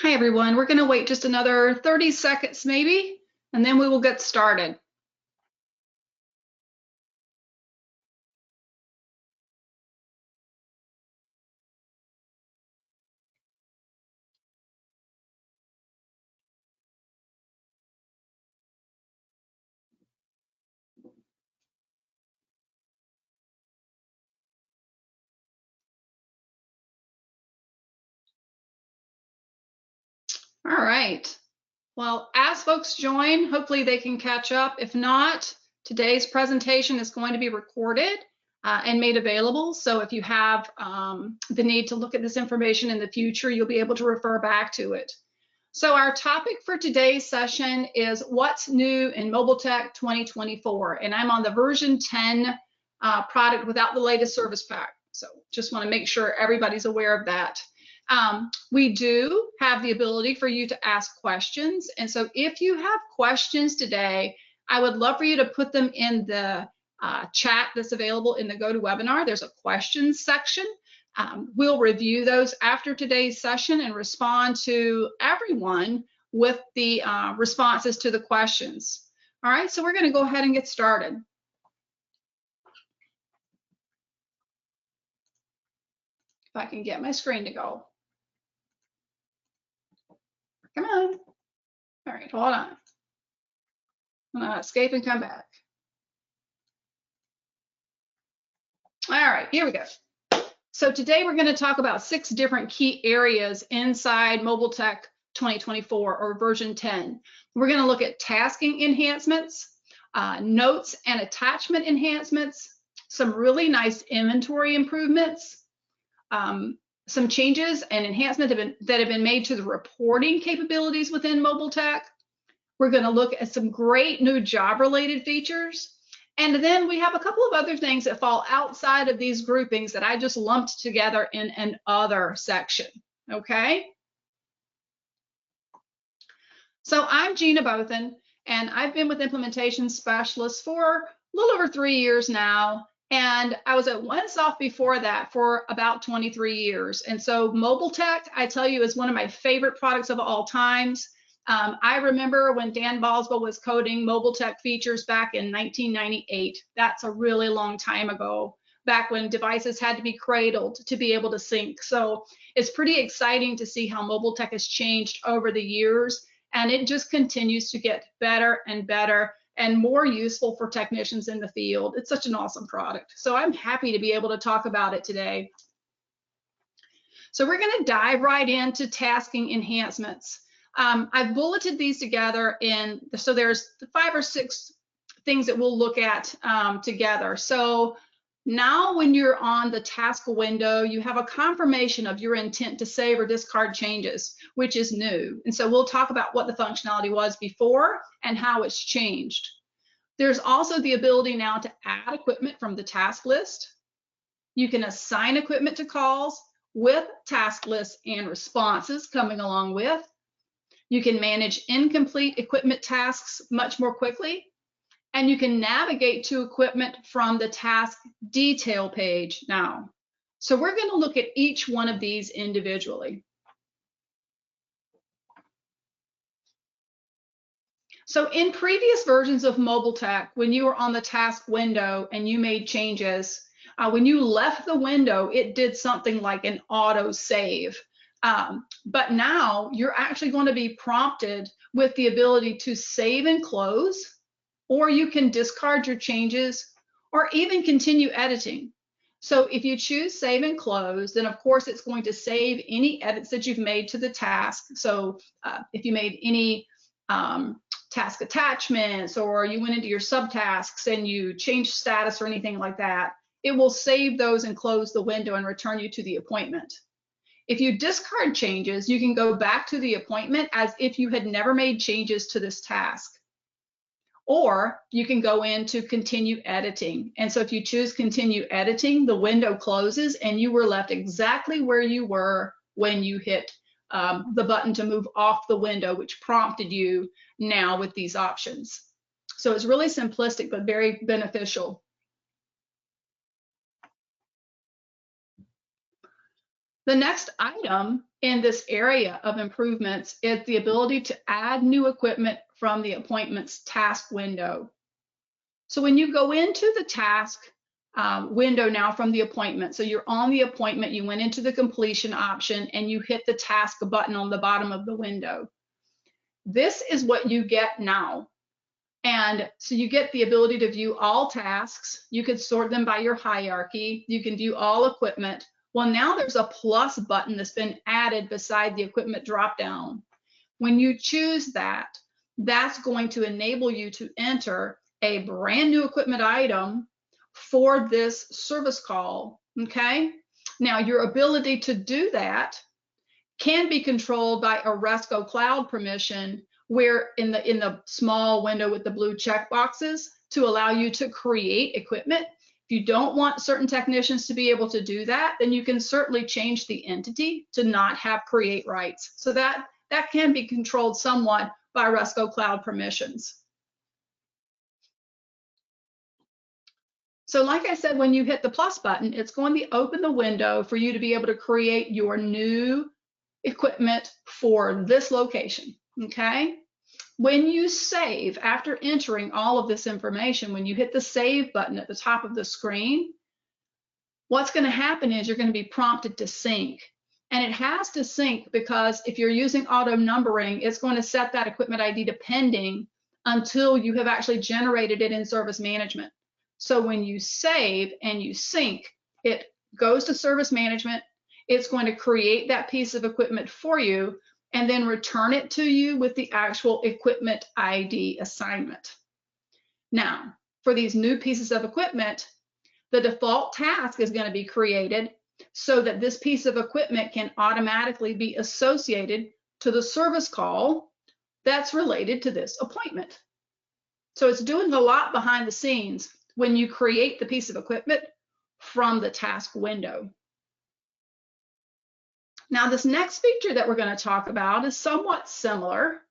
Hi, everyone. We're going to wait just another 30 seconds maybe, and then we will get started. All right. Well, as folks join, hopefully they can catch up. If not, today's presentation is going to be recorded and made available. So if you have the need to look at this information in the future, you'll be able to refer back to it. So our topic for today's session is what's new in MobileTech 2024. And I'm on the version 10 product without the latest service pack. So just want to make sure everybody's aware of that. We do have the ability for you to ask questions. And so if you have questions today, I would love for you to put them in the chat that's available in the GoToWebinar. There's a questions section. We'll review those after today's session and respond to everyone with the responses to the questions. All right, so we're going to go ahead and get started. If I can get my screen to go. Come on. All right, hold on. I'm going to escape and come back. All right, here we go. So today we're going to talk about 6 different key areas inside MobileTech 2024 or version 10. We're going to look at tasking enhancements, notes and attachment enhancements, some really nice inventory improvements, some changes and enhancements that have been made to the reporting capabilities within MobileTech. We're going to look at some great new job-related features. And then we have a couple of other things that fall outside of these groupings that I just lumped together in an other section, okay? So I'm Gina Bothan, and I've been with implementation specialists for a little over 3 years now. And I was at OneSoft before that for about 23 years. And so MobileTech, I tell you, is one of my favorite products of all times. I remember when Dan Boswell was coding MobileTech features back in 1998. That's a really long time ago, back when devices had to be cradled to be able to sync. So it's pretty exciting to see how MobileTech has changed over the years, and it just continues to get better and better and more useful for technicians in the field. It's such an awesome product. So I'm happy to be able to talk about it today. So we're going to dive right into tasking enhancements. I've bulleted these together so there's 5 or 6 things that we'll look at together. So now when you're on the task window, you have a confirmation of your intent to save or discard changes, which is new. And so we'll talk about what the functionality was before and how it's changed. There's also the ability now to add equipment from the task list. You can assign equipment to calls with task lists and responses coming along with. You can manage incomplete equipment tasks much more quickly, and you can navigate to equipment from the task detail page now. So we're going to look at each one of these individually. So in previous versions of MobileTech, when you were on the task window and you made changes, when you left the window, it did something like an auto save. But now you're actually going to be prompted with the ability to save and close, or you can discard your changes or even continue editing. So if you choose save and close, then of course it's going to save any edits that you've made to the task. So if you made any task attachments, or you went into your subtasks and you changed status or anything like that, it will save those and close the window and return you to the appointment. If you discard changes, you can go back to the appointment as if you had never made changes to this task. Or you can go into continue editing. And so if you choose continue editing, the window closes and you were left exactly where you were when you hit the button to move off the window, which prompted you now with these options. So it's really simplistic, but very beneficial. The next item in this area of improvements is the ability to add new equipment from the appointments task window. So when you go into the task window now from the appointment, so you're on the appointment, you went into the completion option and you hit the task button on the bottom of the window. This is what you get now. And so you get the ability to view all tasks. You could sort them by your hierarchy. You can view all equipment. Well, now there's a plus button that's been added beside the equipment dropdown. When you choose that, that's going to enable you to enter a brand new equipment item for this service call, okay? Now, your ability to do that can be controlled by a RESCO cloud permission, where in the small window with the blue check boxes to allow you to create equipment. If you don't want certain technicians to be able to do that, then you can certainly change the entity to not have create rights. So that can be controlled somewhat by RESCO cloud permissions. So like I said, when you hit the plus button, it's going to open the window for you to be able to create your new equipment for this location, okay? When you save, after entering all of this information, when you hit the save button at the top of the screen, what's going to happen is you're going to be prompted to sync. And it has to sync because if you're using auto numbering, it's going to set that equipment ID to pending until you have actually generated it in service management. So when you save and you sync, it goes to service management. It's going to create that piece of equipment for you and then return it to you with the actual equipment ID assignment. Now, for these new pieces of equipment, the default task is going to be created so that this piece of equipment can automatically be associated to the service call that's related to this appointment. So it's doing a lot behind the scenes when you create the piece of equipment from the task window. Now, this next feature that we're going to talk about is somewhat similar.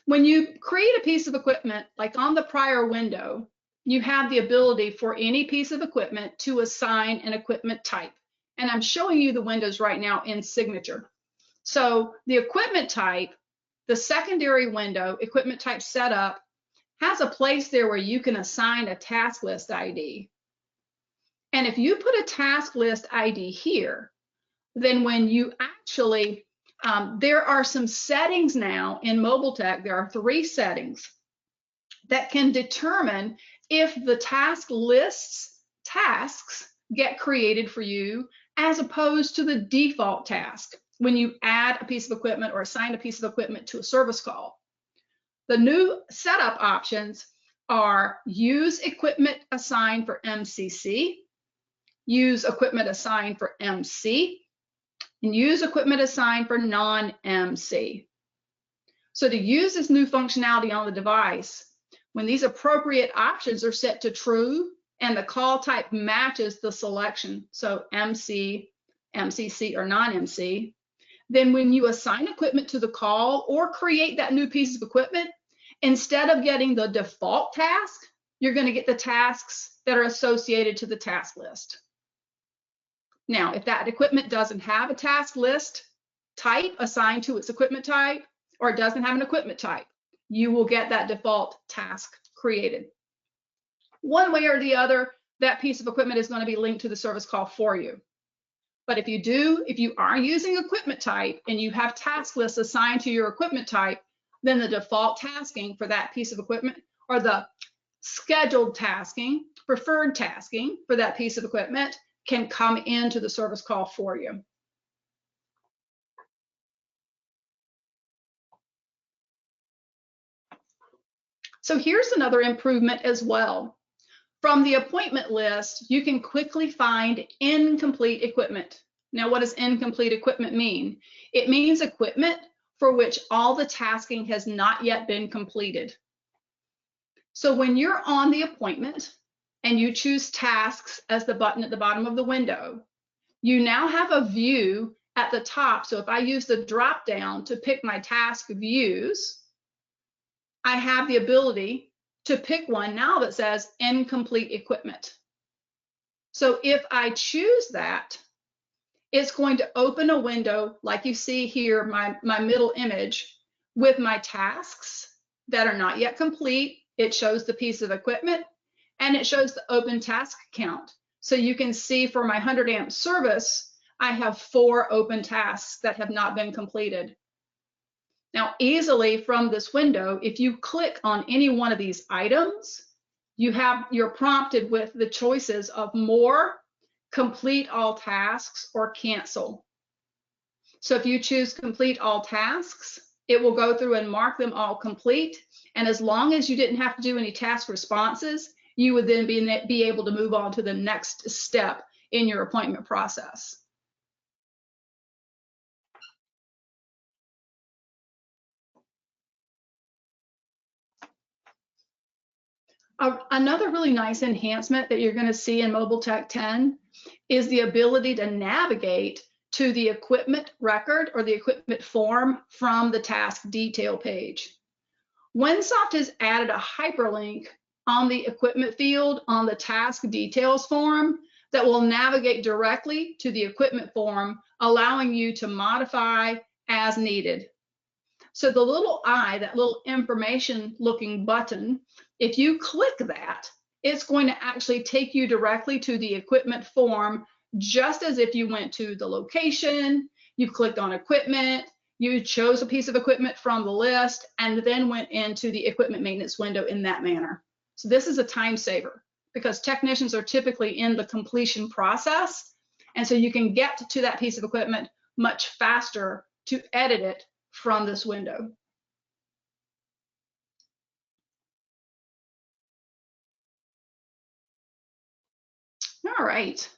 When you create a piece of equipment, like on the prior window, you have the ability for any piece of equipment to assign an equipment type. And I'm showing you the windows right now in Signature. So the equipment type, the secondary window, equipment type setup, has a place there where you can assign a task list ID. And if you put a task list ID here, then when you actually, there are some settings now in MobileTech, there are 3 settings that can determine if the task lists tasks get created for you as opposed to the default task when you add a piece of equipment or assign a piece of equipment to a service call. The new setup options are use equipment assigned for MCC, use equipment assigned for MC, and use equipment assigned for non-MC. So to use this new functionality on the device, when these appropriate options are set to true and the call type matches the selection, so MC, MCC, or non-MC, then when you assign equipment to the call or create that new piece of equipment, instead of getting the default task, you're going to get the tasks that are associated to the task list. Now, if that equipment doesn't have a task list type assigned to its equipment type, or it doesn't have an equipment type, you will get that default task created. One way or the other, that piece of equipment is going to be linked to the service call for you. But if you are using equipment type and you have task lists assigned to your equipment type, then the default tasking for that piece of equipment, or the scheduled tasking, preferred tasking for that piece of equipment, can come into the service call for you. So here's another improvement as well. From the appointment list, you can quickly find incomplete equipment. Now, what does incomplete equipment mean? It means equipment for which all the tasking has not yet been completed. So when you're on the appointment and you choose tasks as the button at the bottom of the window, you now have a view at the top. So if I use the drop down to pick my task views, I have the ability to pick one now that says incomplete equipment. So if I choose that, it's going to open a window like you see here, my middle image, with my tasks that are not yet complete. It shows the piece of equipment and it shows the open task count. So you can see for my 100 amp service, I have 4 open tasks that have not been completed. Now, easily from this window, if you click on any one of these items, you're prompted with the choices of more, complete all tasks, or cancel. So if you choose complete all tasks, it will go through and mark them all complete. And as long as you didn't have to do any task responses, you would then be able to move on to the next step in your appointment process. Another really nice enhancement that you're going to see in MobileTech 10 is the ability to navigate to the equipment record or the equipment form from the task detail page. Wensoft has added a hyperlink on the equipment field on the task details form that will navigate directly to the equipment form, allowing you to modify as needed. So the little eye, that little information looking button, if you click that, it's going to actually take you directly to the equipment form, just as if you went to the location, you clicked on equipment, you chose a piece of equipment from the list, and then went into the equipment maintenance window in that manner. So this is a time saver because technicians are typically in the completion process. And so you can get to that piece of equipment much faster to edit it from this window. All right.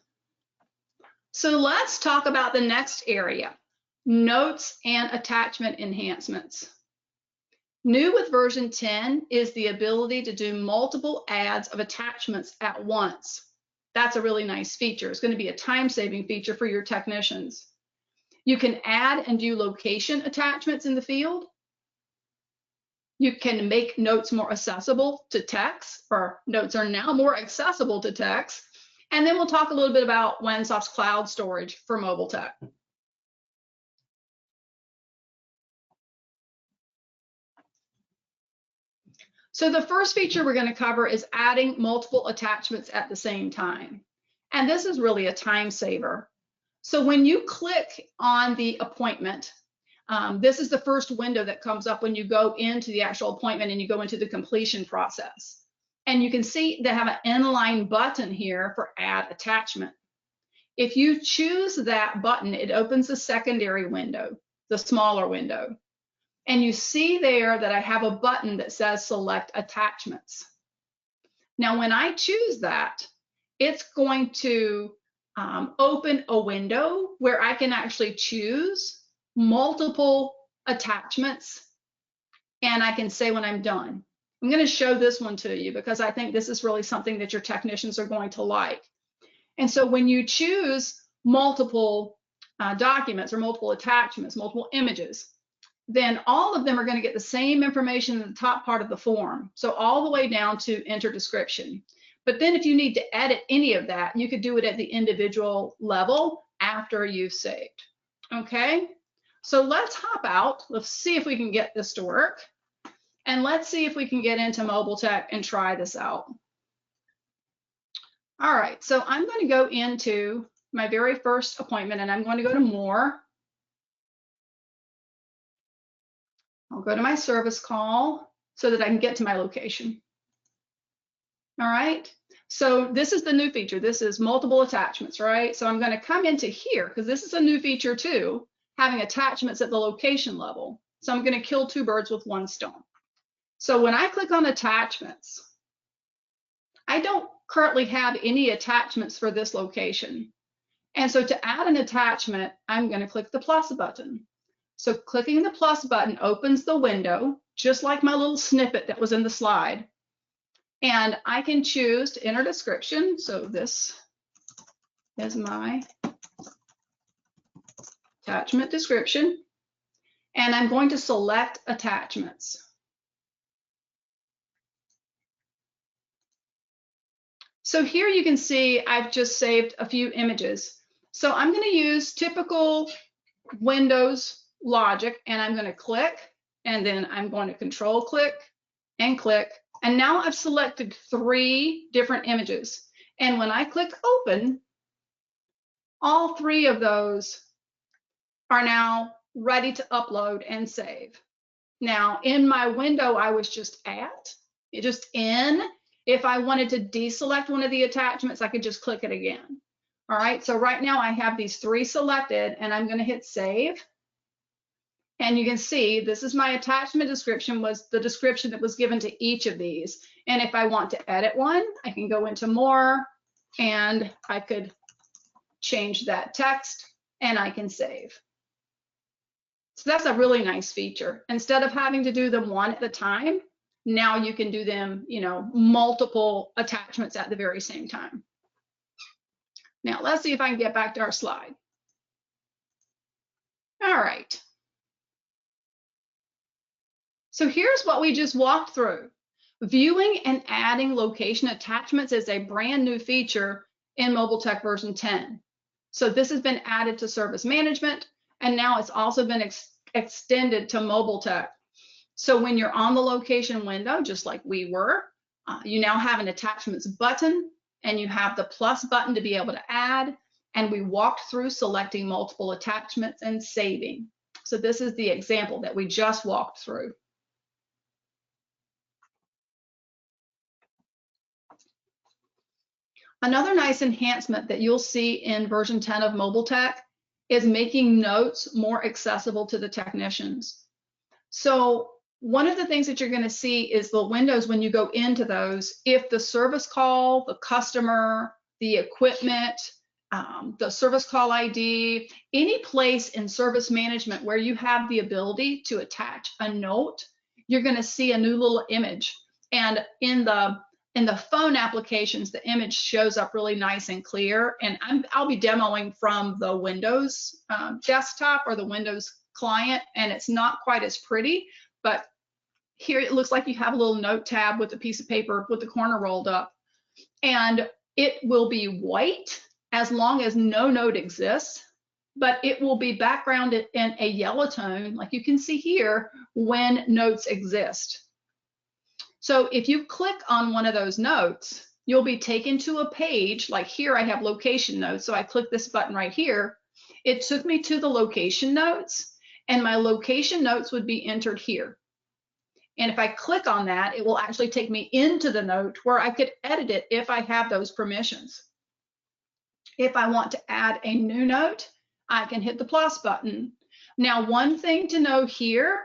So let's talk about the next area, notes and attachment enhancements. New with version 10 is the ability to do multiple adds of attachments at once. That's a really nice feature. It's going to be a time-saving feature for your technicians. You can add and do location attachments in the field. You can make notes more accessible to techs, or notes are now more accessible to techs. And then we'll talk a little bit about Wensoft's cloud storage for MobileTech. So the first feature we're going to cover is adding multiple attachments at the same time. And this is really a time saver. So when you click on the appointment, this is the first window that comes up when you go into the actual appointment and you go into the completion process. And you can see they have an inline button here for add attachment. If you choose that button, it opens the secondary window, the smaller window. And you see there that I have a button that says select attachments. Now, when I choose that, it's going to open a window where I can actually choose multiple attachments, and I can say when I'm done. I'm going to show this one to you because I think this is really something that your technicians are going to like. And so when you choose multiple documents or multiple attachments, multiple images, then all of them are going to get the same information in the top part of the form. So all the way down to enter description. But then if you need to edit any of that, you could do it at the individual level after you've saved. Okay, so let's hop out. Let's see if we can get this to work. And let's see if we can get into MobileTech and try this out. All right, so I'm going to go into my very first appointment and I'm going to go to More. I'll go to my service call so that I can get to my location. All right, so this is the new feature. This is multiple attachments, right? So I'm going to come into here because this is a new feature too, having attachments at the location level. So I'm going to kill 2 birds with 1 stone. So when I click on attachments, I don't currently have any attachments for this location. And so to add an attachment, I'm going to click the plus button. So clicking the plus button opens the window, just like my little snippet that was in the slide. And I can choose to enter description. So this is my attachment description. And I'm going to select attachments. So here you can see I've just saved a few images. So I'm going to use typical Windows logic, and I'm going to click, and then I'm going to control click and click. And now I've selected 3 different images. And when I click open, all 3 of those are now ready to upload and save. Now, in my window I was just at, just in, if I wanted to deselect one of the attachments, I could just click it again. All right, so right now I have these 3 selected, and I'm going to hit save. And you can see this is my attachment description, was the description that was given to each of these. And if I want to edit one, I can go into more, and I could change that text, and I can save. So that's a really nice feature. Instead of having to do them one at a time, now you can do them, multiple attachments at the very same time. Now let's see if I can get back to our slide. All right. So here's what we just walked through. Viewing and adding location attachments is a brand new feature in MobileTech version 10. So this has been added to service management, and now it's also been extended to MobileTech. So when you're on the location window, just like we were, you now have an attachments button, and you have the plus button to be able to add. And we walked through selecting multiple attachments and saving. So this is the example that we just walked through. Another nice enhancement that you'll see in version 10 of MobileTech is making notes more accessible to the technicians. So one of the things that you're going to see is the windows when you go into those, if the service call, the customer, the equipment, the service call ID, any place in service management where you have the ability to attach a note, you're going to see a new little image. And in the phone applications, the image shows up really nice and clear. And I'll be demoing from the Windows desktop or the Windows client, and it's not quite as pretty, but here it looks like you have a little note tab with a piece of paper with the corner rolled up. And it will be white as long as no note exists, but it will be backgrounded in a yellow tone, like you can see here, when notes exist. So if you click on one of those notes, you'll be taken to a page, like here I have location notes, so I click this button right here. It took me to the location notes, and my location notes would be entered here. And if I click on that, it will actually take me into the note where I could edit it if I have those permissions. If I want to add a new note, I can hit the plus button. Now, one thing to know here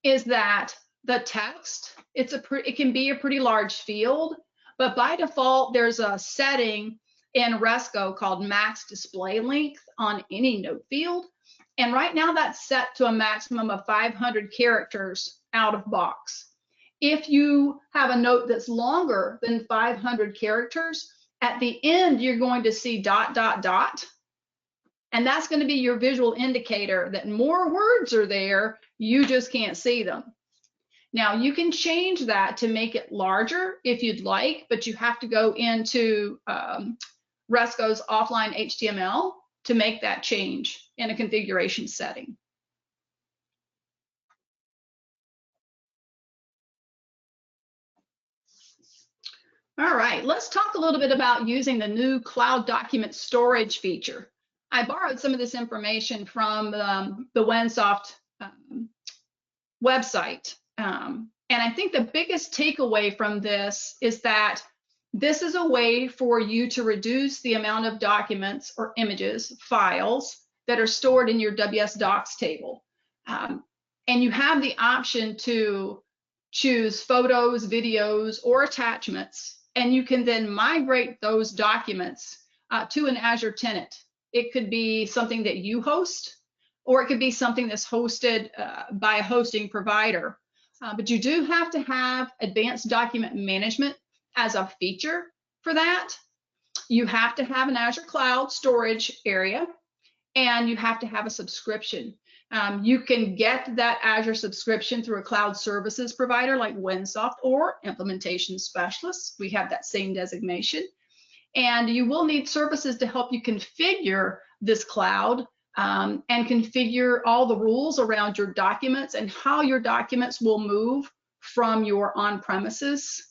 is that the text, it can be a pretty large field, but by default, there's a setting in Resco called max display length on any note field. And right now that's set to a maximum of 500 characters out of box. If you have a note that's longer than 500 characters, at the end, you're going to see ... And that's going to be your visual indicator that more words are there, you just can't see them. Now, you can change that to make it larger if you'd like, but you have to go into Resco's offline HTML to make that change in a configuration setting. All right, let's talk a little bit about using the new cloud document storage feature. I borrowed some of this information from the Wensoft website. And I think the biggest takeaway from this is that this is a way for you to reduce the amount of documents or images, files that are stored in your WS Docs table. And you have the option to choose photos, videos, or attachments, and you can then migrate those documents to an Azure tenant. It could be something that you host, or it could be something that's hosted by a hosting provider. But you do have to have advanced document management as a feature for that. You have to have an Azure Cloud storage area, and you have to have a subscription. You can get that Azure subscription through a cloud services provider like Wensoft or implementation specialists. We have that same designation. And you will need services to help you configure this cloud and configure all the rules around your documents and how your documents will move from your on-premises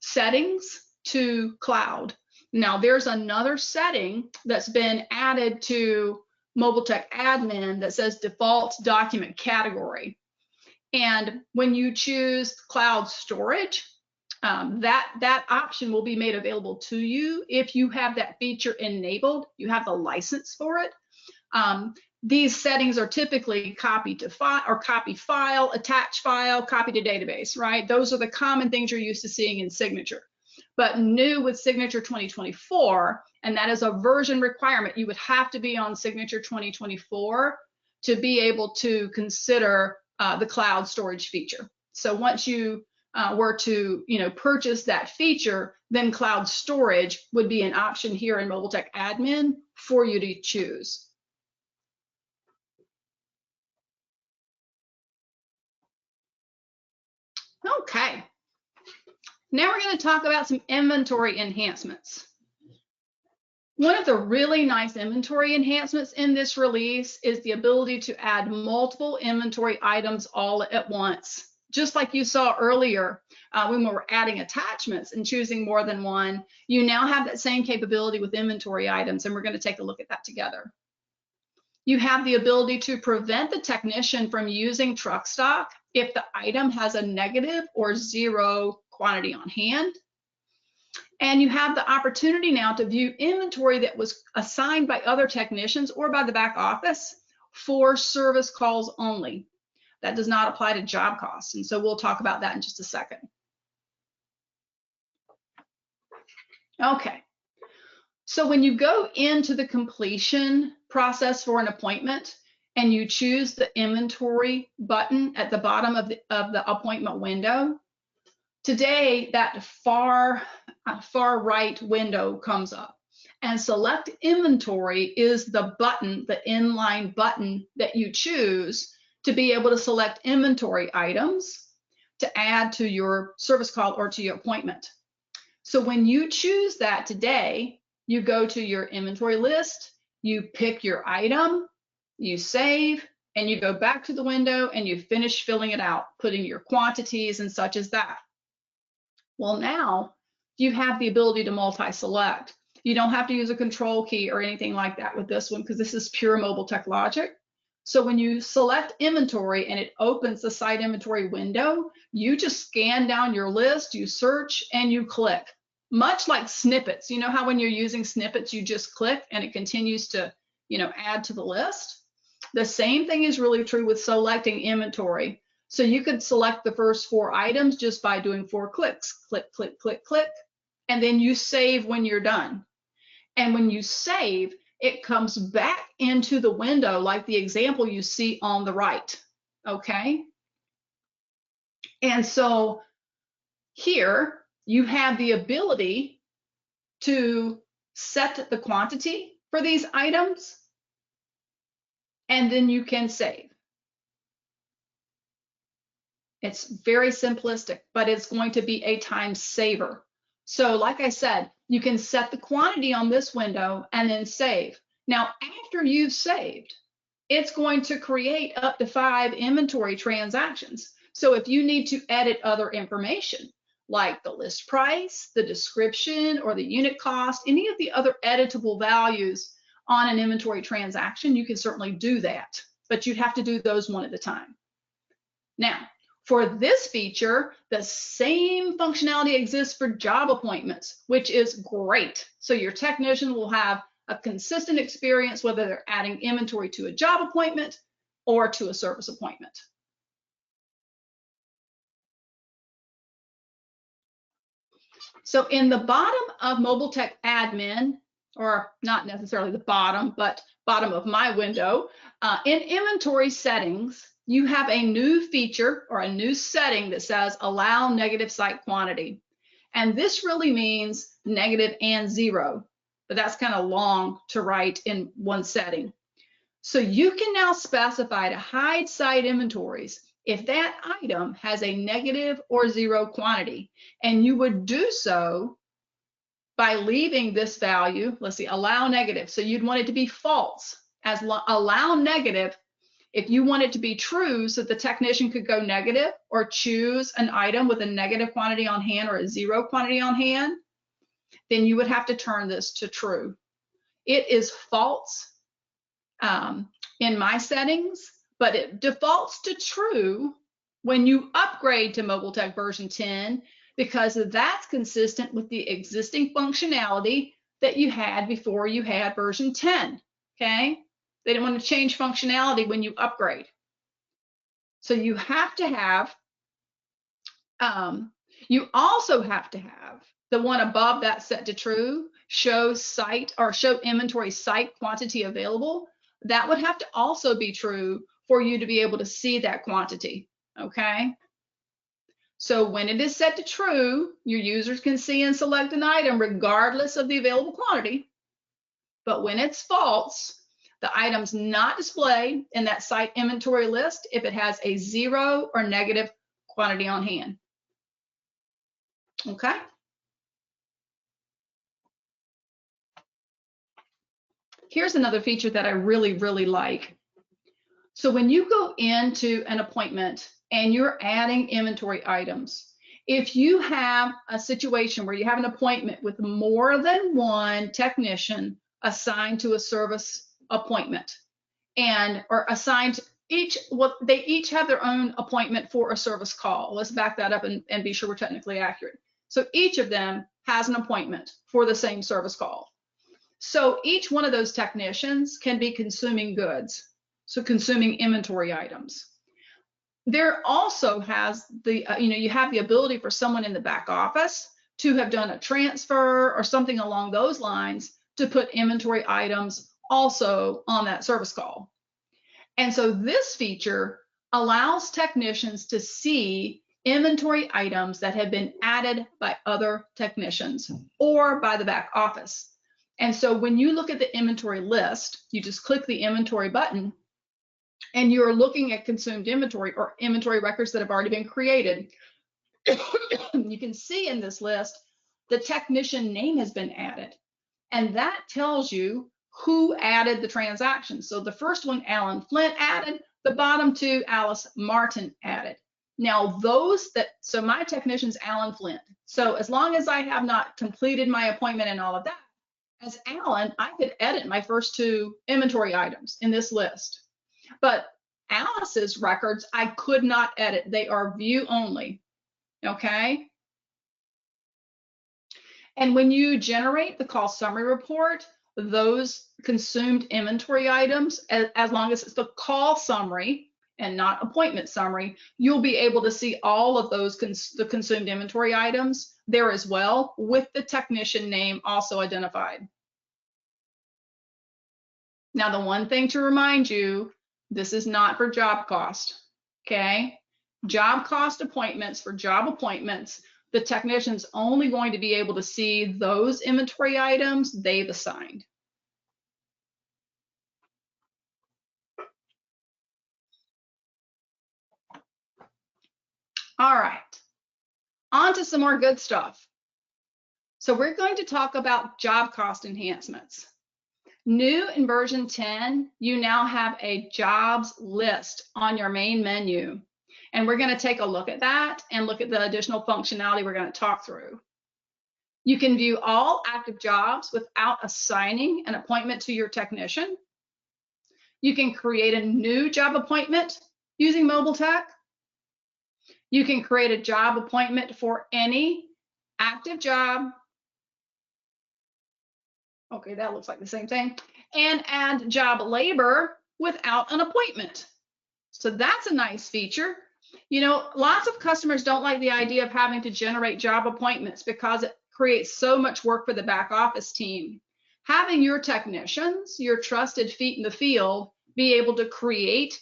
settings to cloud. Now, there's another setting that's been added to MobileTech admin that says default document category. And when you choose cloud storage, that option will be made available to you if you have that feature enabled. You have the license for it. These settings are typically copy to file or copy file, attach file, copy to database, right? Those are the common things you're used to seeing in Signature. But new with Signature 2024, and that is a version requirement, you would have to be on Signature 2024 to be able to consider the cloud storage feature. So once you were to purchase that feature, then cloud storage would be an option here in MobileTech admin for you to choose. Okay, now we're going to talk about some inventory enhancements. One of the really nice inventory enhancements in this release is the ability to add multiple inventory items all at once. Just like you saw earlier when we were adding attachments and choosing more than one, you now have that same capability with inventory items, and we're going to take a look at that together. You have the ability to prevent the technician from using truck stock if the item has a negative or zero quantity on hand. And you have the opportunity now to view inventory that was assigned by other technicians or by the back office for service calls only. That does not apply to job costs. And so we'll talk about that in just a second. Okay. So when you go into the completion process for an appointment and you choose the inventory button at the bottom of the appointment window, today that far right window comes up, and select inventory is the button, the inline button that you choose to be able to select inventory items to add to your service call or to your appointment. So when you choose that today, you go to your inventory list, you pick your item, you save, and you go back to the window and you finish filling it out, putting your quantities and such as that. Well, now you have the ability to multi-select. You don't have to use a control key or anything like that with this one because this is pure MobileTech logic. So when you select inventory and it opens the site inventory window, you just scan down your list, you search, and you click. Much like snippets. You know how when you're using snippets, you just click and it continues to, add to the list? The same thing is really true with selecting inventory. So you could select the first 4 items just by doing 4 clicks. Click, click, click, click, and then you save when you're done. And when you save, it comes back into the window like the example you see on the right, okay? And so here you have the ability to set the quantity for these items, and then you can save. It's very simplistic, but it's going to be a time saver. So like I said, you can set the quantity on this window and then save. Now, after you've saved, it's going to create up to 5 inventory transactions. So if you need to edit other information, like the list price, the description, or the unit cost, any of the other editable values on an inventory transaction, you can certainly do that, but you'd have to do those one at a time. Now, for this feature, the same functionality exists for job appointments, which is great. So your technician will have a consistent experience whether they're adding inventory to a job appointment or to a service appointment. So in the bottom of MobileTech admin, or not necessarily the bottom, but bottom of my window, in inventory settings, you have a new feature or a new setting that says allow negative site quantity. And this really means negative and 0, but that's kind of long to write in one setting. So you can now specify to hide site inventories if that item has a negative or 0 quantity, and you would do so by leaving this value, let's see, allow negative. So you'd want it to be false as allow negative. If you want it to be true so the technician could go negative or choose an item with a negative quantity on hand or a 0 quantity on hand, then you would have to turn this to true. It is false in my settings, but it defaults to true when you upgrade to MobileTech version 10, because that's consistent with the existing functionality that you had before you had version 10, okay? They didn't want to change functionality when you upgrade. So you have to have, you also have to have the one above that set to true, show site or show inventory site quantity available. That would have to also be true for you to be able to see that quantity, okay? So when it is set to true, your users can see and select an item regardless of the available quantity. But when it's false, the item's not displayed in that site inventory list if it has a 0 or negative quantity on hand. Okay? Here's another feature that I really, really like. So when you go into an appointment and you're adding inventory items, if you have a situation where you have an appointment with more than one technician assigned to a service appointment and or assigned to they each have their own appointment for a service call. Let's back that up and be sure we're technically accurate. So each of them has an appointment for the same service call. So each one of those technicians can be consuming goods, so consuming inventory items. There also has the, you have the ability for someone in the back office to have done a transfer or something along those lines to put inventory items also on that service call. And so this feature allows technicians to see inventory items that have been added by other technicians or by the back office. And so when you look at the inventory list, you just click the inventory button and you're looking at consumed inventory or inventory records that have already been created. You can see in this list, the technician name has been added. And that tells you who added the transaction. So the first one, Alan Flint added, the bottom two, Alice Martin added. Now so my technician's Alan Flint. So as long as I have not completed my appointment and all of that, as Alan, I could edit my first two inventory items in this list. But Alice's records, I could not edit. They are view only, okay? And when you generate the call summary report, those consumed inventory items, as long as it's the call summary and not appointment summary, you'll be able to see all of those the consumed inventory items there as well, with the technician name also identified. Now, the one thing to remind you, this is not for job cost, okay? Job cost appointments, for job appointments, the technician's only going to be able to see those inventory items they've assigned. All right, on to some more good stuff. So we're going to talk about job cost enhancements. New in version 10, you now have a jobs list on your main menu. And we're going to take a look at that and look at the additional functionality we're going to talk through. You can view all active jobs without assigning an appointment to your technician. You can create a new job appointment using MobileTech. You can create a job appointment for any active job. Okay, that looks like the same thing. And add job labor without an appointment. So that's a nice feature. You know, lots of customers don't like the idea of having to generate job appointments because it creates so much work for the back office team. Having your technicians, your trusted feet in the field, be able to create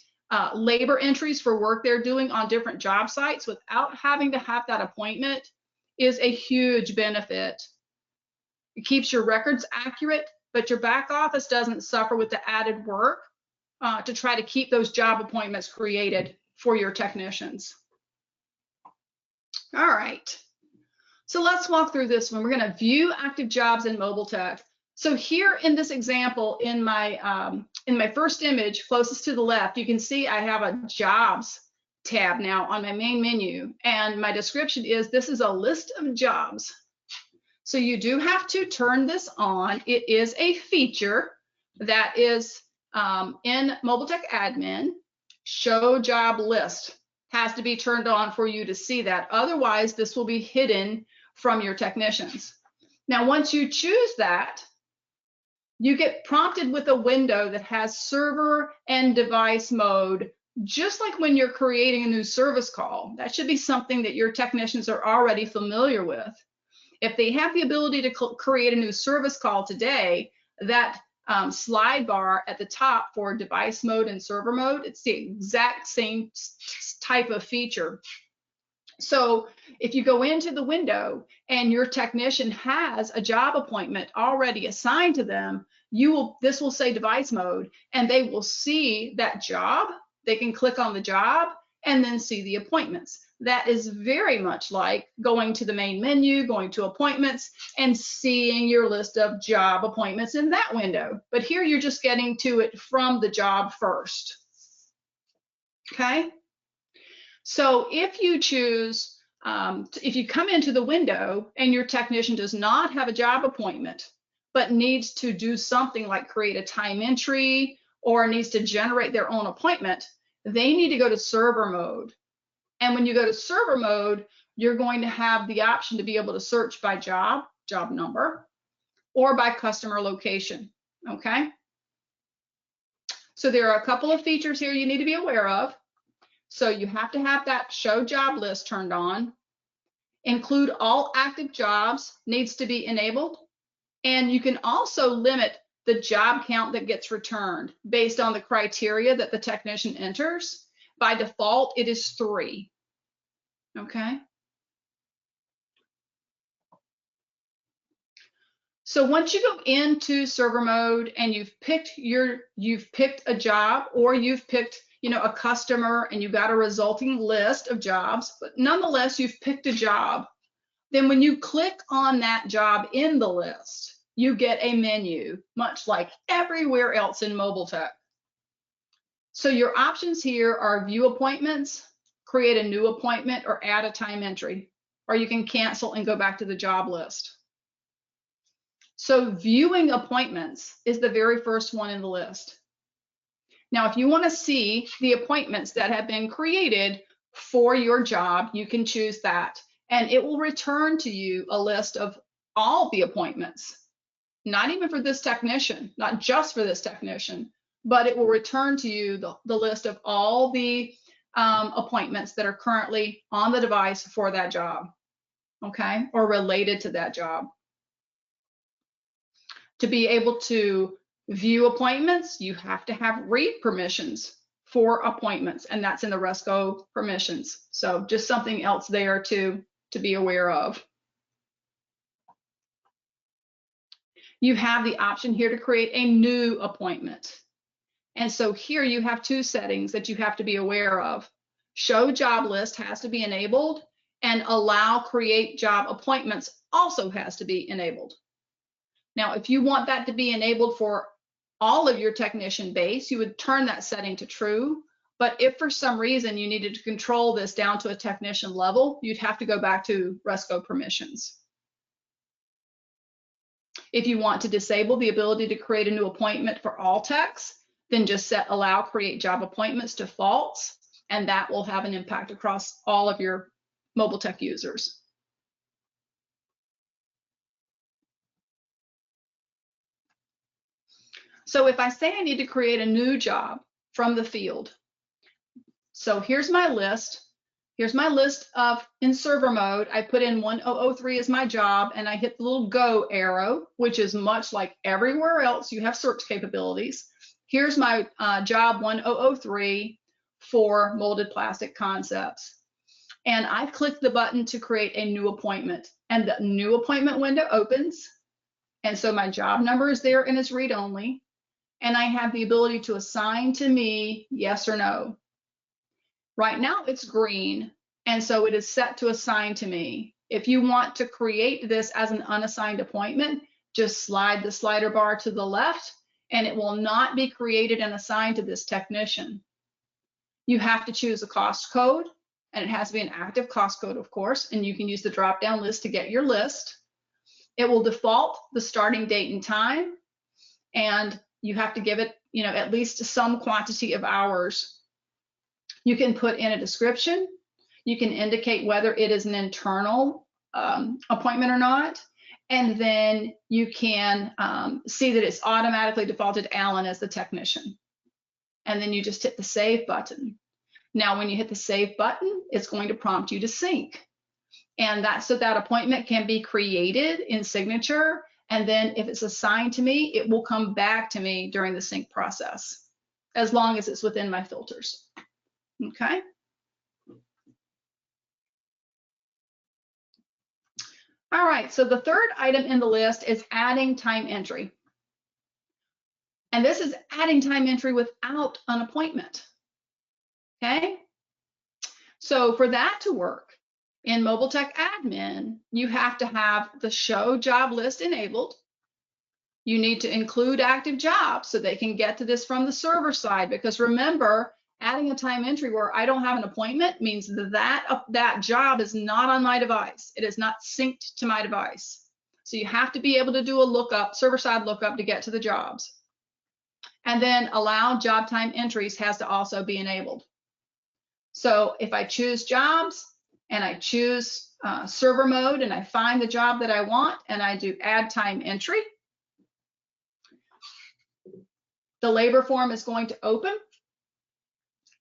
labor entries for work they're doing on different job sites without having to have that appointment is a huge benefit. It keeps your records accurate, but your back office doesn't suffer with the added work to try to keep those job appointments created for your technicians. All right. So let's walk through this one. We're going to view active jobs in MobileTech. So here in this example, in my first image, closest to the left, you can see I have a jobs tab now on my main menu, and my description is this is a list of jobs. So you do have to turn this on. It is a feature that is in MobileTech admin. Show job list has to be turned on for you to see that. Otherwise, this will be hidden from your technicians. Now, once you choose that, you get prompted with a window that has server and device mode, just like when you're creating a new service call. That should be something that your technicians are already familiar with. If they have the ability to create a new service call today, that slide bar at the top for device mode and server mode, it's the exact same type of feature. So if you go into the window and your technician has a job appointment already assigned to them, this will say device mode, and they will see that job. They can click on the job and then see the appointments. That is very much like going to the main menu, going to appointments, and seeing your list of job appointments in that window. But here you're just getting to it from the job first. Okay? So if you choose, if you come into the window and your technician does not have a job appointment, but needs to do something like create a time entry or needs to generate their own appointment, they need to go to server mode. And when you go to server mode, you're going to have the option to be able to search by job number, or by customer location, okay? So there are a couple of features here you need to be aware of. So you have to have that show job list turned on. Include all active jobs needs to be enabled. And you can also limit the job count that gets returned based on the criteria that the technician enters. By default, it is 3. Okay. So once you go into server mode and you've picked a job, or you've picked, a customer, and you've got a resulting list of jobs, but nonetheless you've picked a job, then when you click on that job in the list, you get a menu, much like everywhere else in MobileTech. So your options here are view appointments, create a new appointment, or add a time entry, or you can cancel and go back to the job list. So viewing appointments is the very first one in the list. Now, if you want to see the appointments that have been created for your job, you can choose that, and it will return to you a list of all the appointments, not even for this technician, not just for this technician, but it will return to you the list of all the appointments that are currently on the device for that job, okay, or related to that job. To be able to view appointments, you have to have read permissions for appointments, and that's in the RESCO permissions. So just something else there to be aware of. You have the option here to create a new appointment. And so here you have 2 settings that you have to be aware of. Show job list has to be enabled, and allow create job appointments also has to be enabled. Now, if you want that to be enabled for all of your technician base, you would turn that setting to true. But if for some reason you needed to control this down to a technician level, you'd have to go back to RESCO permissions. If you want to disable the ability to create a new appointment for all techs, then just set allow create job appointments to false, and that will have an impact across all of your MobileTech users. So if I say I need to create a new job from the field, so here's my list. Here's my list of, in server mode, I put in 1003 as my job, and I hit the little go arrow, which is much like everywhere else you have search capabilities. Here's my job 1003 for molded plastic concepts. And I've clicked the button to create a new appointment, and the new appointment window opens. And so my job number is there and it's read only. And I have the ability to assign to me yes or no. Right now it's green, and so it is set to assign to me. If you want to create this as an unassigned appointment, just slide the slider bar to the left and it will not be created and assigned to this technician. You have to choose a cost code, and it has to be an active cost code, of course, and you can use the drop-down list to get your list. It will default the starting date and time, and you have to give it, at least some quantity of hours. You can put in a description. You can indicate whether it is an internal appointment or not, and then you can see that it's automatically defaulted to Alan as the technician. And then you just hit the save button. Now, when you hit the save button, it's going to prompt you to sync. And that's so that appointment can be created in Signature. And then if it's assigned to me, it will come back to me during the sync process, as long as it's within my filters. Okay. All right, so the third item in the list is adding time entry. And this is adding time entry without an appointment. Okay. So for that to work in MobileTech admin, you have to have the show job list enabled. You need to include active jobs so they can get to this from the server side, because remember, adding a time entry where I don't have an appointment means that job is not on my device. It is not synced to my device. So you have to be able to do a lookup, server-side lookup, to get to the jobs. And then allow job time entries has to also be enabled. So if I choose jobs and I choose server mode and I find the job that I want and I do add time entry, the labor form is going to open.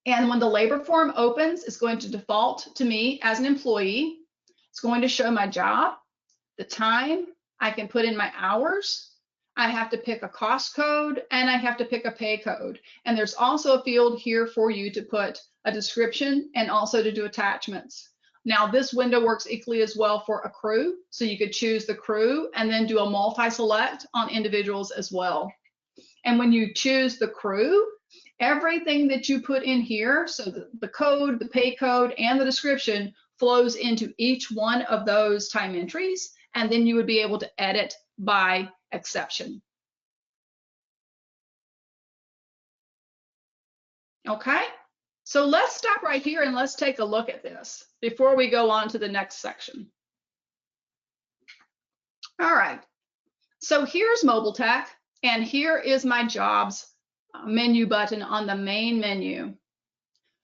And when the labor form opens, it's going to default to me as an employee. It's going to show my job, the time, I can put in my hours, I have to pick a cost code, and I have to pick a pay code. And there's also a field here for you to put a description and also to do attachments. Now, this window works equally as well for a crew. So you could choose the crew and then do a multi-select on individuals as well. And when you choose the crew, everything that you put in here, so the code, the pay code, and the description flows into each one of those time entries, and then you would be able to edit by exception. Okay, so let's stop right here and let's take a look at this before we go on to the next section. All right, so here's MobileTech, and here is my jobs menu button on the main menu.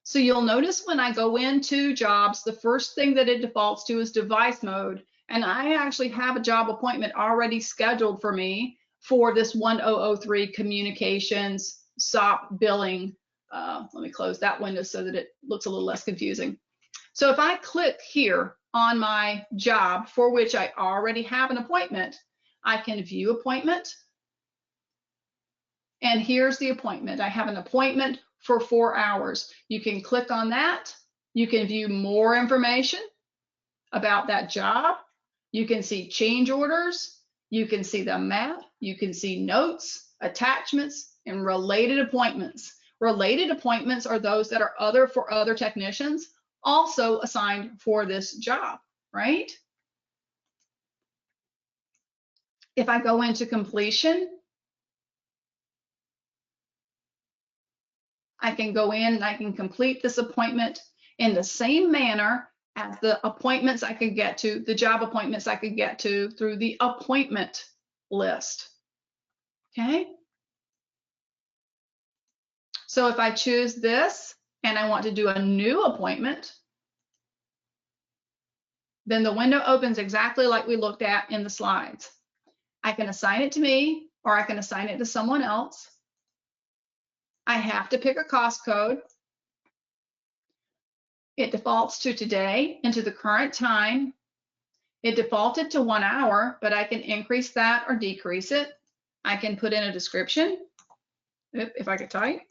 So you'll notice when I go into jobs, the first thing that it defaults to is device mode. And I actually have a job appointment already scheduled for me for this 1003 communications SOP billing. Let me close that window so that it looks a little less confusing. So if I click here on my job for which I already have an appointment, I can view appointment. And here's the appointment. I have an appointment for 4 hours. You can click on that. You can view more information about that job. You can see change orders. You can see the map. You can see notes, attachments, and related appointments. Related appointments are those that are for other technicians, also assigned for this job, right? If I go into completion, I can go in and I can complete this appointment in the same manner as the appointments I could get to, the job appointments I could get to through the appointment list. Okay. So if I choose this and I want to do a new appointment, then the window opens exactly like we looked at in the slides. I can assign it to me or I can assign it to someone else. I have to pick a cost code. It defaults to today and to the current time. It defaulted to 1 hour, but I can increase that or decrease it. I can put in a description, if I could type.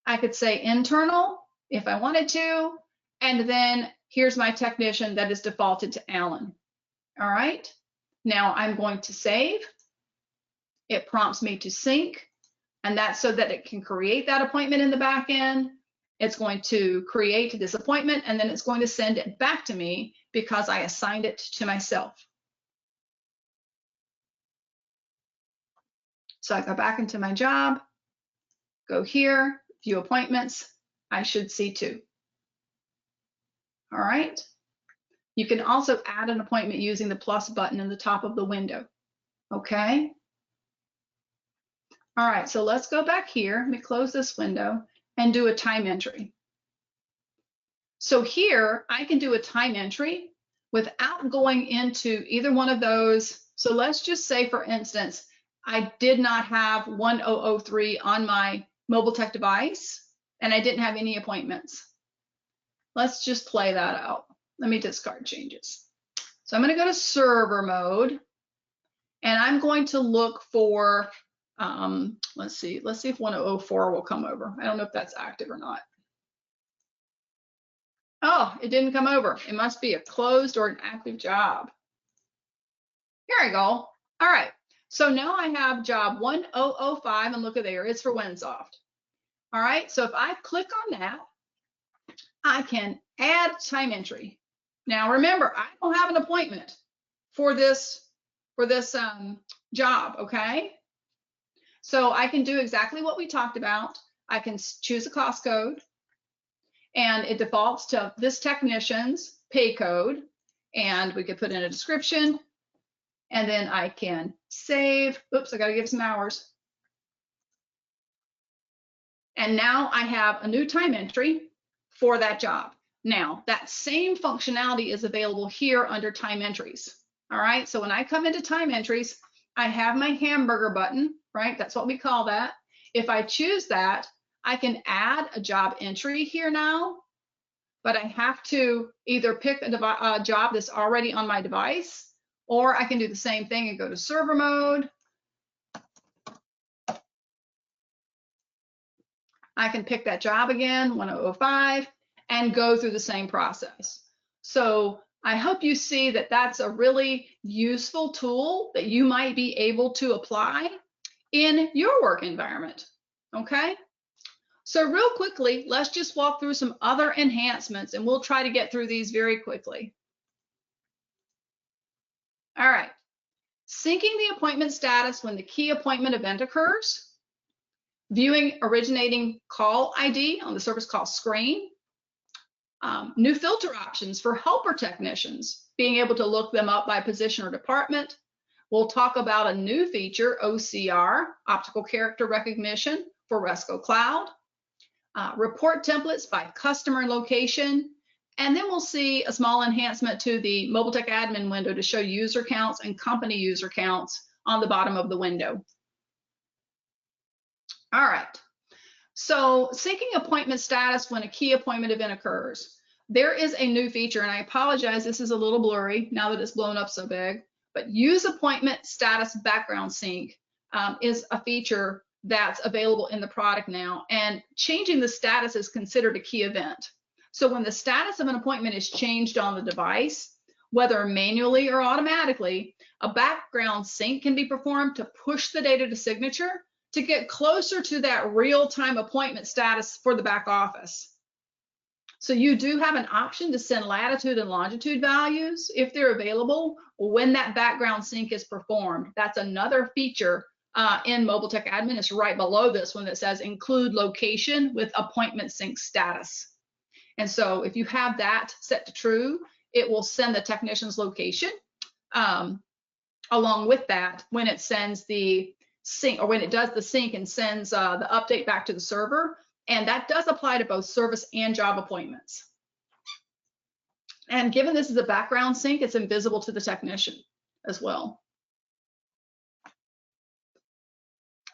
I could say internal if I wanted to, and then here's my technician that is defaulted to Alan. All right, now I'm going to save. It prompts me to sync, and that's so that it can create that appointment in the back end. It's going to create this appointment, and then it's going to send it back to me because I assigned it to myself. So I go back into my job, go here, view appointments. I should see 2. All right. You can also add an appointment using the plus button in the top of the window. Okay. All right, so let's go back here. Let me close this window and do a time entry. So here I can do a time entry without going into either one of those. So let's just say, for instance, I did not have 1003 on my MobileTech device and I didn't have any appointments. Let's just play that out. Let me discard changes. So I'm going to go to server mode and I'm going to look for, let's see if 1004 will come over. I don't know if that's active or not. Oh, it didn't come over. It must be a closed or an active job. Here I go. All right. So now I have job 1005 and look at there, it's for Winsoft. All right. So if I click on that, I can add time entry. Now remember, I don't have an appointment for this job, okay? So I can do exactly what we talked about. I can choose a cost code and it defaults to this technician's pay code, and we could put in a description, and then I can save. Oops, I got to give some hours. And now I have a new time entry for that job. Now, that same functionality is available here under time entries. All right, so when I come into time entries, I have my hamburger button, right? That's what we call that. If I choose that, I can add a job entry here now, but I have to either pick a job that's already on my device, or I can do the same thing and go to server mode. I can pick that job again, 1005, and go through the same process. So I hope you see that that's a really useful tool that you might be able to apply in your work environment, okay? So real quickly, let's just walk through some other enhancements and we'll try to get through these very quickly. All right, syncing the appointment status when the key appointment event occurs, viewing originating call ID on the service call screen, new filter options for helper technicians, being able to look them up by position or department. We'll talk about a new feature, OCR, optical character recognition for Resco Cloud, report templates by customer and location, and then we'll see a small enhancement to the MobileTech admin window to show user counts and company user counts on the bottom of the window. All right. So syncing appointment status when a key appointment event occurs. There is a new feature, and I apologize, this is a little blurry now that it's blown up so big, but use appointment status background sync is a feature that's available in the product now, and changing the status is considered a key event. So when the status of an appointment is changed on the device, whether manually or automatically, a background sync can be performed to push the data to signature to get closer to that real-time appointment status for the back office. So you do have an option to send latitude and longitude values if they're available when that background sync is performed. That's another feature in MobileTech Admin. It's right below this one that says include location with appointment sync status. And so if you have that set to true, it will send the technician's location along with that when it sends the sync, or when it does the sync and sends the update back to the server. And that does apply to both service and job appointments. And given this is a background sync, it's invisible to the technician as well.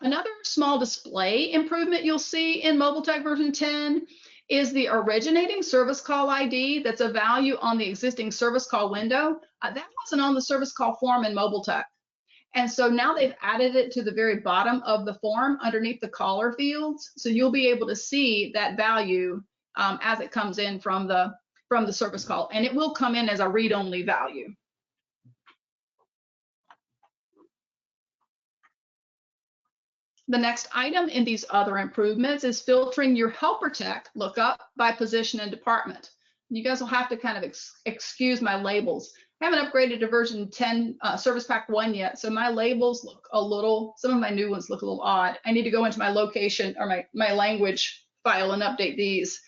Another small display improvement you'll see in MobileTech version 10 is the originating service call ID. That's a value on the existing service call window. That wasn't on the service call form in MobileTech. And so now they've added it to the very bottom of the form underneath the caller fields. So you'll be able to see that value as it comes in from the service call, and it will come in as a read-only value. The next item in these other improvements is filtering your helper tech lookup by position and department. You guys will have to kind of excuse my labels. I haven't upgraded to version 10 Service Pack 1 yet, so my labels look a little, some of my new ones look a little odd. I need to go into my location or my language file and update these.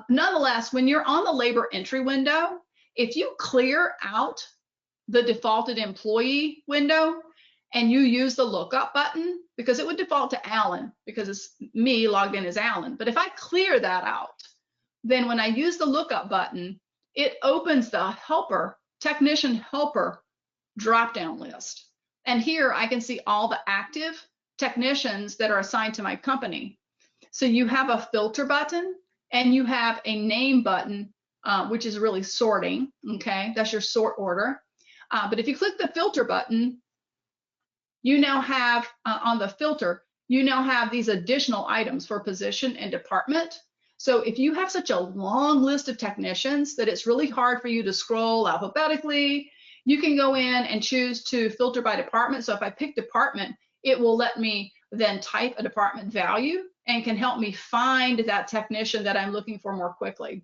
Nonetheless, when you're on the labor entry window, if you clear out the defaulted employee window and you use the lookup button, because it would default to Alan because it's me logged in as Alan. But if I clear that out, then when I use the lookup button, it opens the helper, technician helper drop-down list. And here I can see all the active technicians that are assigned to my company. So you have a filter button and you have a name button, which is really sorting, okay? That's your sort order. But if you click the filter button, you now have, on the filter, you now have these additional items for position and department. So if you have such a long list of technicians that it's really hard for you to scroll alphabetically, you can go in and choose to filter by department. So if I pick department, it will let me then type a department value and can help me find that technician that I'm looking for more quickly.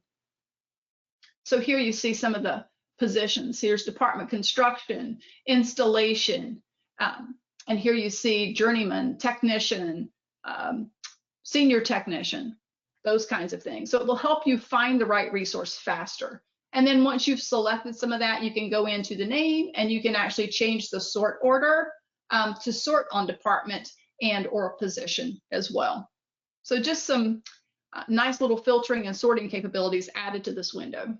So here you see some of the positions. Here's department construction, installation, and here you see journeyman, technician, senior technician, those kinds of things. So it will help you find the right resource faster. And then once you've selected some of that, you can go into the name and you can actually change the sort order to sort on department and or position as well. So just some nice little filtering and sorting capabilities added to this window.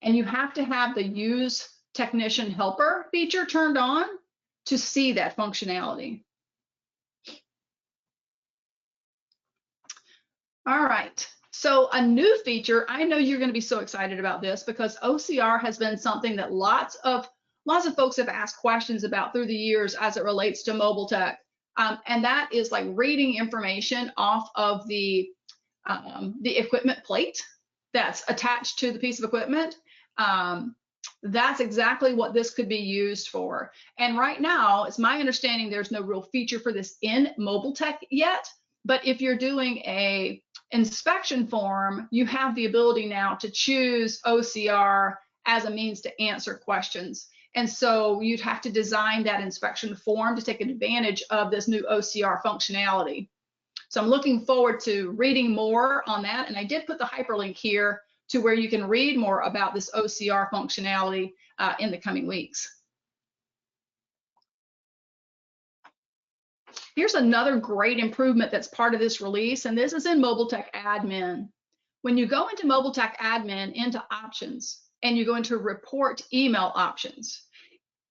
And you have to have the use technician helper feature turned on to see that functionality. All right, so a new feature, I know you're going to be so excited about this because OCR has been something that lots of folks have asked questions about through the years as it relates to MobileTech. And that is like reading information off of the equipment plate that's attached to the piece of equipment. That's exactly what this could be used for. And right now, it's my understanding there's no real feature for this in MobileTech yet. But if you're doing a inspection form, you have the ability now to choose OCR as a means to answer questions. And so you'd have to design that inspection form to take advantage of this new OCR functionality. So I'm looking forward to reading more on that. And I did put the hyperlink here to where you can read more about this OCR functionality in the coming weeks. Here's another great improvement that's part of this release, and this is in MobileTech Admin. When you go into MobileTech Admin into options and you go into report email options,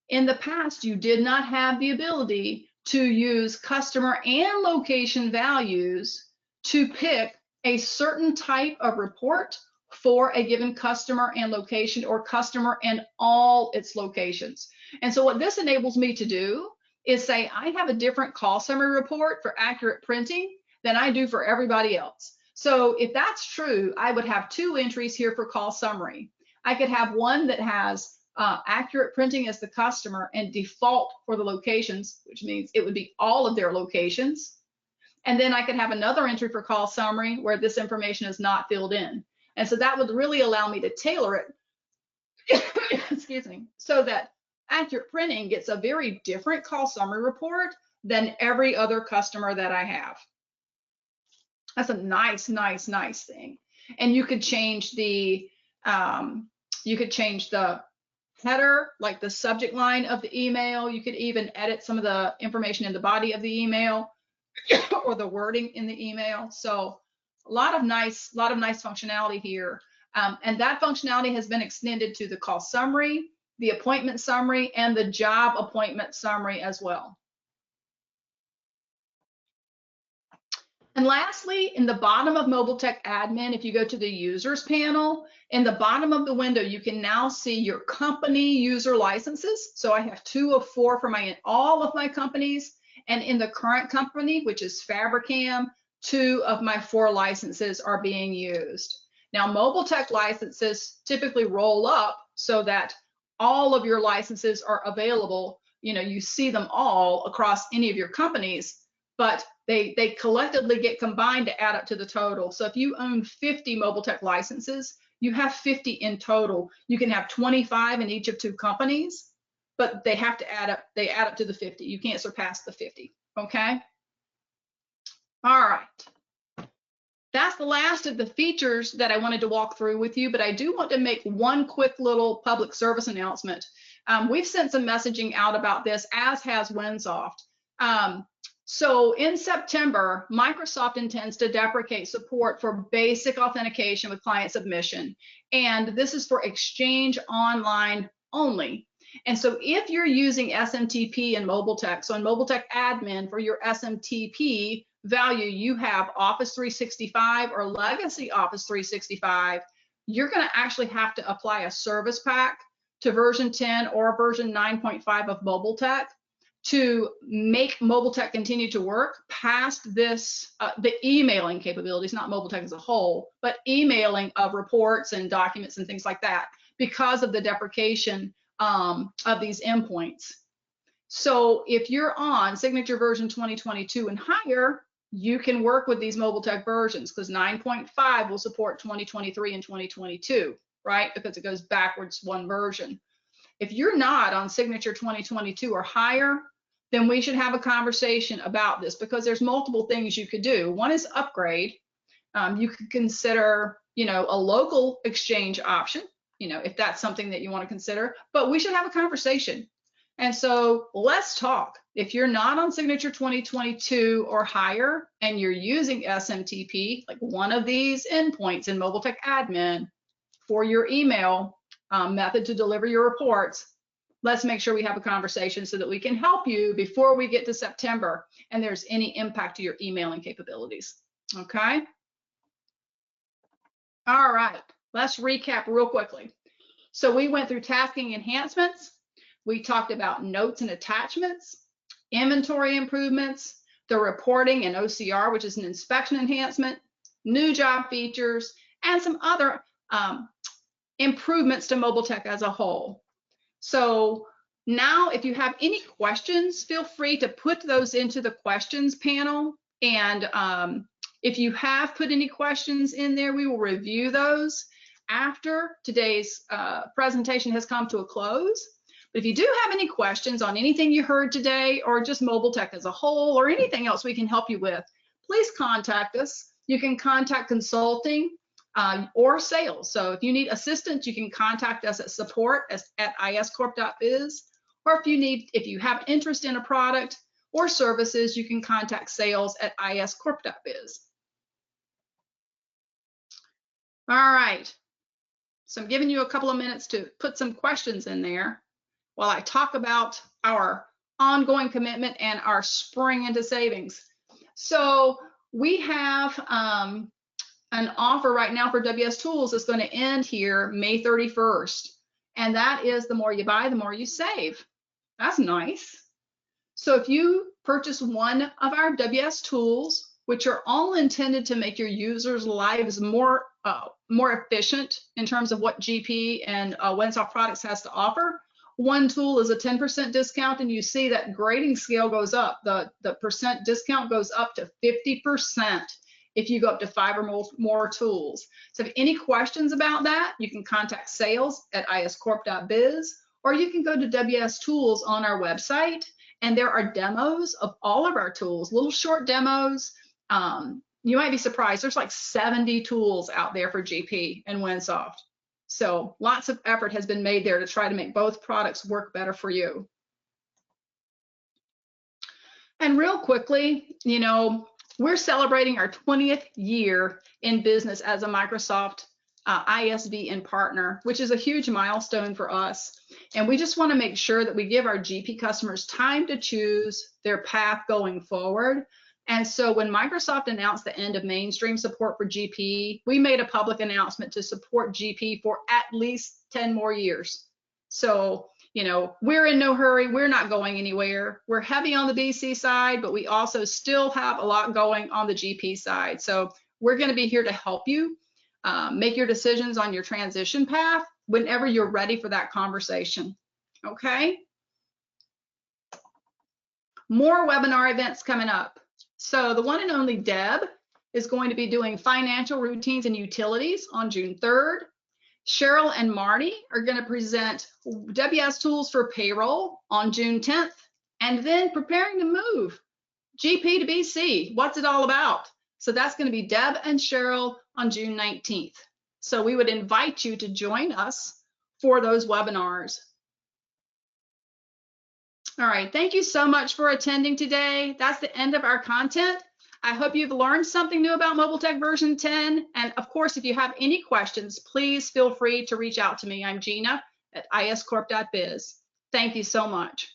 in the past you did not have the ability to use customer and location values to pick a certain type of report for a given customer and location or customer and all its locations. And so what this enables me to do is say I have a different call summary report for accurate printing than I do for everybody else. So if that's true, I would have two entries here for call summary. I could have one that has accurate printing as the customer and default for the locations, which means it would be all of their locations. And then I could have another entry for call summary where this information is not filled in. And so that would really allow me to tailor it, excuse me, so that accurate printing gets a very different call summary report than every other customer that I have. That's a nice thing. And you could change the header, like the subject line of the email. You could even edit some of the information in the body of the email or the wording in the email. So a lot of nice functionality here. And that functionality has been extended to the call summary, the appointment summary, and the job appointment summary as well. And lastly, in the bottom of MobileTech Admin, if you go to the users panel, in the bottom of the window, you can now see your company user licenses. So I have 2 of 4 for all of my companies. And in the current company, which is Fabricam, 2 of my 4 licenses are being used. Now, MobileTech licenses typically roll up so that all of your licenses are available, you see them all across any of your companies, but they collectively get combined to add up to the total. So if you own 50 MobileTech licenses, you have 50 in total. You can have 25 in each of 2 companies, but they have to add up. They add up to the 50. You can't surpass the 50. Okay. All right. That's the last of the features that I wanted to walk through with you, but I do want to make one quick little public service announcement. We've sent some messaging out about this, as has Winsoft. So in September, Microsoft intends to deprecate support for basic authentication with client submission. And this is for Exchange Online only. And so if you're using SMTP and MobileTech, so in MobileTech admin for your SMTP value, you have Office 365 or Legacy Office 365, you're going to actually have to apply a service pack to version 10 or version 9.5 of MobileTech to make MobileTech continue to work past this, the emailing capabilities, not MobileTech as a whole, but emailing of reports and documents and things like that because of the deprecation of these endpoints. So if you're on signature version 2022 and higher, you can work with these MobileTech versions because 9.5 will support 2023 and 2022, right? Because it goes backwards one version. If you're not on signature 2022 or higher, then we should have a conversation about this because there's multiple things you could do. One is upgrade. You could consider, a local exchange option, if that's something that you want to consider, but we should have a conversation. And so let's talk. If you're not on signature 2022 or higher and you're using SMTP, like one of these endpoints in MobileTech admin for your email method to deliver your reports, let's make sure we have a conversation so that we can help you before we get to September and there's any impact to your emailing capabilities. Okay. All right, let's recap real quickly. So we went through tasking enhancements. We talked about notes and attachments, inventory improvements, the reporting and OCR, which is an inspection enhancement, new job features, and some other improvements to MobileTech as a whole. So now if you have any questions, feel free to put those into the questions panel. And if you have put any questions in there, we will review those after today's presentation has come to a close. But if you do have any questions on anything you heard today or just MobileTech as a whole or anything else we can help you with, please contact us. You can contact consulting or sales. So if you need assistance, you can contact us at support@iscorp.biz. Or if you have interest in a product or services, you can contact sales@iscorp.biz. All right. So I'm giving you a couple of minutes to put some questions in there while I talk about our ongoing commitment and our spring into savings. So we have an offer right now for WS Tools that's going to end here May 31st. And that is the more you buy, the more you save. That's nice. So if you purchase one of our WS Tools, which are all intended to make your users' lives more efficient in terms of what GP and Winsoft Products has to offer, one tool is a 10% discount, and you see that grading scale goes up. The percent discount goes up to 50% if you go up to 5 or more tools. So if any questions about that, you can contact sales@iscorp.biz, or you can go to WS Tools on our website, and there are demos of all of our tools, little short demos. You might be surprised, there's like 70 tools out there for GP and Winsoft. So lots of effort has been made there to try to make both products work better for you. And real quickly, we're celebrating our 20th year in business as a Microsoft ISV and partner, which is a huge milestone for us. And we just want to make sure that we give our GP customers time to choose their path going forward. And so when Microsoft announced the end of mainstream support for GP, we made a public announcement to support GP for at least 10 more years. So, we're in no hurry. We're not going anywhere. We're heavy on the BC side, but we also still have a lot going on the GP side. So we're going to be here to help you make your decisions on your transition path whenever you're ready for that conversation. Okay? More webinar events coming up. So the one and only Deb is going to be doing financial routines and utilities on June 3rd. Cheryl and Marty are going to present WS tools for payroll on June 10th. And then preparing to move, GP to BC, what's it all about? So that's going to be Deb and Cheryl on June 19th. So we would invite you to join us for those webinars. All right, thank you so much for attending today. That's the end of our content. I hope you've learned something new about MobileTech version 10. And of course, if you have any questions, please feel free to reach out to me. I'm Gina at iscorp.biz. Thank you so much.